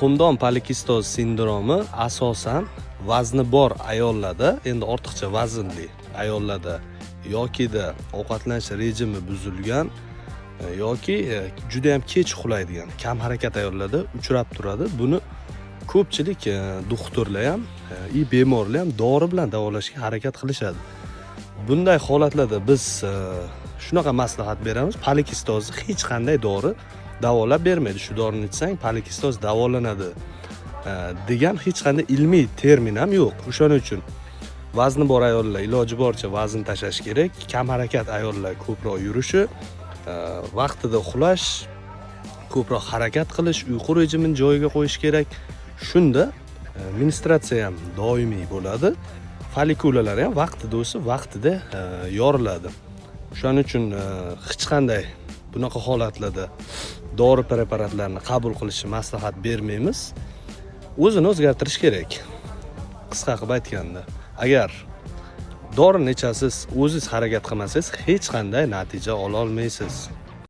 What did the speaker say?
Xumdon polikistoz sindromi asosan vazni bor ayollarda, endi ortiqcha vaznli ayollarda yokida ovqatlanish rejimi buzilgan yoki juda ham kech uxlaydigan kam harakat ayollarda uchrab turadi. Buni ko'pchilik doktorlar ham, bemorlar ham dori bilan davolashga harakat qilishadi. Bunday holatlarda biz shunaqa maslahat beramiz: polikistozni hech qanday dori davolab bermaydi. Shu dorini ichsang polikistoz davolanadi degan hech qanday ilmiy termin ham yo'q. O'shaning uchun vazni bor ayollar iloji boricha vazn tashlash kerak. Kam harakat ayollar ko'proq yurishi, vaqtida uxlash, ko'proq harakat qilish, uyqu rejimini joyiga qo'yish kerak. Shunda menstruatsiya ham doimiy bo'ladi. Folikulalar ham vaqtida o'sib, vaqtida yoriladi. Shuning uchun hech qanday bunaqa holatlarda dori preparatlarni qabul qilishni maslahat bermaymiz. O'zini o'zgartirish kerak. Qisqa qilib aytganda, agar dorini ichasiz, o'zingiz harakat qilmasangiz hech qanday natija ola olmaysiz.